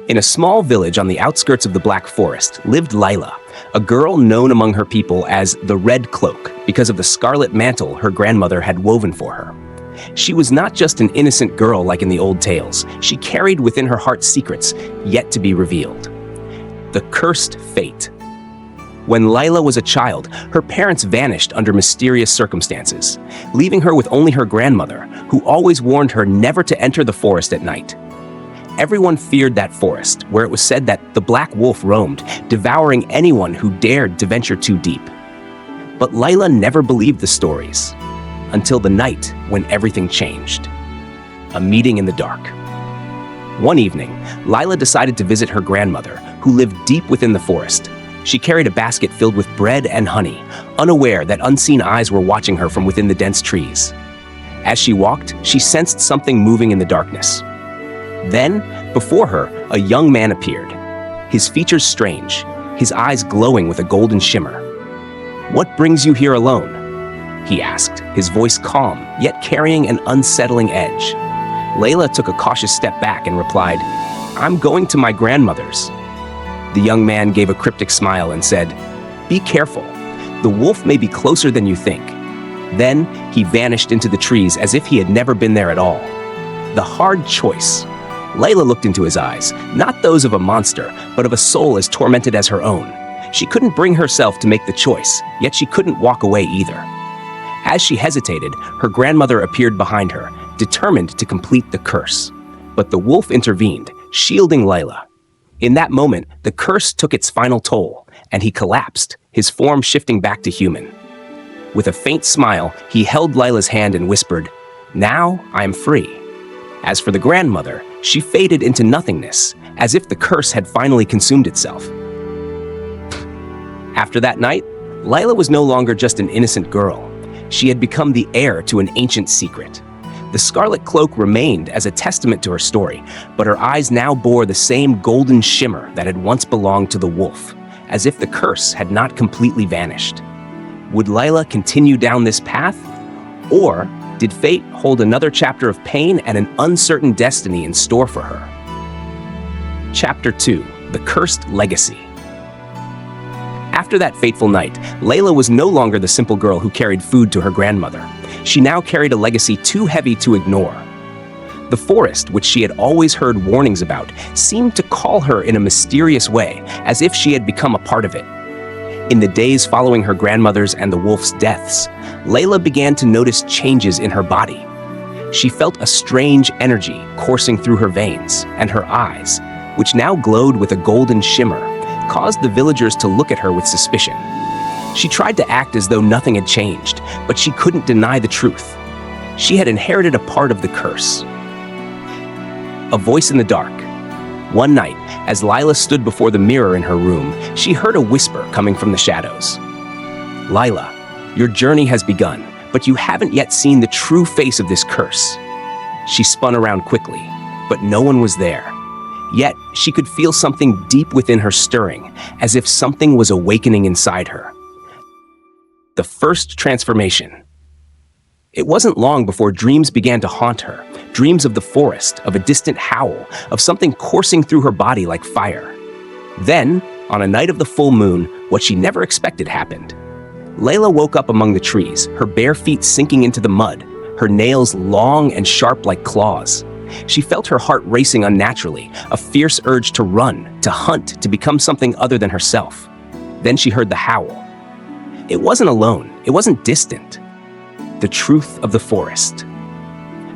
In a small village on the outskirts of the Black Forest lived Lila, a girl known among her people as the Red Cloak because of the scarlet mantle her grandmother had woven for her. She was not just an innocent girl like in the old tales. She carried within her heart secrets yet to be revealed. The cursed fate. When Lila was a child, her parents vanished under mysterious circumstances, leaving her with only her grandmother, who always warned her never to enter the forest at night. Everyone feared that forest, where it was said that the Black Wolf roamed, devouring anyone who dared to venture too deep. But Lila never believed the stories, until the night when everything changed. A meeting in the dark. One evening, Lila decided to visit her grandmother, who lived deep within the forest. She carried a basket filled with bread and honey, unaware that unseen eyes were watching her from within the dense trees. As she walked, she sensed something moving in the darkness. Then, before her, a young man appeared, his features strange, his eyes glowing with a golden shimmer. "What brings you here alone?" he asked, his voice calm, yet carrying an unsettling edge. Layla took a cautious step back and replied, "I'm going to my grandmother's." The young man gave a cryptic smile and said, "Be careful. The wolf may be closer than you think." Then he vanished into the trees as if he had never been there at all. The hard choice. Layla looked into his eyes, not those of a monster, but of a soul as tormented as her own. She couldn't bring herself to make the choice, yet she couldn't walk away either. As she hesitated, her grandmother appeared behind her, determined to complete the curse. But the wolf intervened, shielding Layla. In that moment, the curse took its final toll, and he collapsed, his form shifting back to human. With a faint smile, he held Layla's hand and whispered, "Now I am free." As for the grandmother, she faded into nothingness, as if the curse had finally consumed itself. After that night, Layla was no longer just an innocent girl. She had become the heir to an ancient secret. The scarlet cloak remained as a testament to her story, but her eyes now bore the same golden shimmer that had once belonged to the wolf, as if the curse had not completely vanished. Would Layla continue down this path? Or did fate hold another chapter of pain and an uncertain destiny in store for her? Chapter 2: The Cursed Legacy. After that fateful night, Layla was no longer the simple girl who carried food to her grandmother. She now carried a legacy too heavy to ignore. The forest, which she had always heard warnings about, seemed to call her in a mysterious way, as if she had become a part of it. In the days following her grandmother's and the wolf's deaths, Layla began to notice changes in her body. She felt a strange energy coursing through her veins, and her eyes, which now glowed with a golden shimmer, caused the villagers to look at her with suspicion. She tried to act as though nothing had changed, but she couldn't deny the truth. She had inherited a part of the curse. A voice in the dark. One night, as Lila stood before the mirror in her room, she heard a whisper coming from the shadows. "Lila, your journey has begun, but you haven't yet seen the true face of this curse." She spun around quickly, but no one was there. Yet, she could feel something deep within her stirring, as if something was awakening inside her. The first transformation. It wasn't long before dreams began to haunt her, dreams of the forest, of a distant howl, of something coursing through her body like fire. Then, on a night of the full moon, what she never expected happened. Layla woke up among the trees, her bare feet sinking into the mud, her nails long and sharp like claws. She felt her heart racing unnaturally, a fierce urge to run, to hunt, to become something other than herself. Then she heard the howl. It wasn't alone, it wasn't distant. The truth of the forest.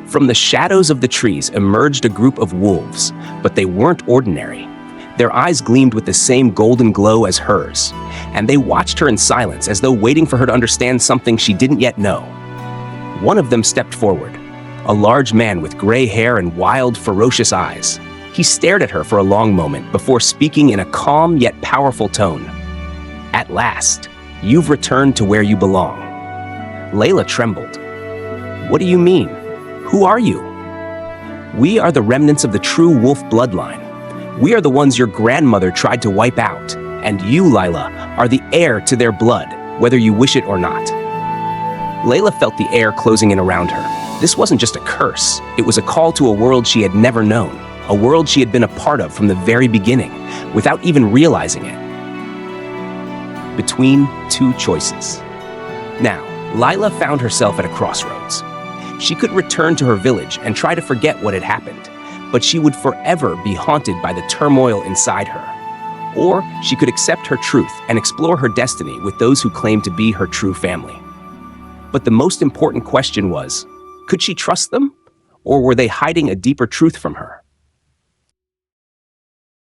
From the shadows of the trees emerged a group of wolves, but they weren't ordinary. Their eyes gleamed with the same golden glow as hers, and they watched her in silence as though waiting for her to understand something she didn't yet know. One of them stepped forward, a large man with gray hair and wild, ferocious eyes. He stared at her for a long moment before speaking in a calm yet powerful tone. "At last, you've returned to where you belong." Layla trembled. "What do you mean? Who are you?" "We are the remnants of the true wolf bloodline. We are the ones your grandmother tried to wipe out, and you, Layla, are the heir to their blood, whether you wish it or not." Layla felt the air closing in around her. This wasn't just a curse, it was a call to a world she had never known, a world she had been a part of from the very beginning, without even realizing it. Between two choices. Now, Lila found herself at a crossroads. She could return to her village and try to forget what had happened, but she would forever be haunted by the turmoil inside her. Or she could accept her truth and explore her destiny with those who claimed to be her true family. But the most important question was, could she trust them? Or were they hiding a deeper truth from her?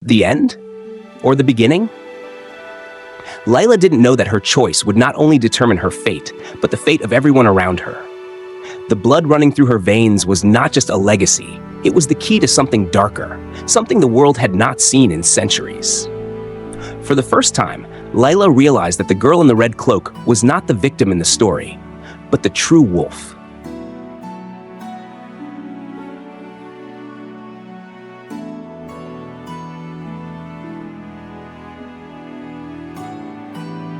The end? Or the beginning? Lila didn't know that her choice would not only determine her fate, but the fate of everyone around her. The blood running through her veins was not just a legacy, it was the key to something darker, something the world had not seen in centuries. For the first time, Lila realized that the girl in the red cloak was not the victim in the story, but the true wolf.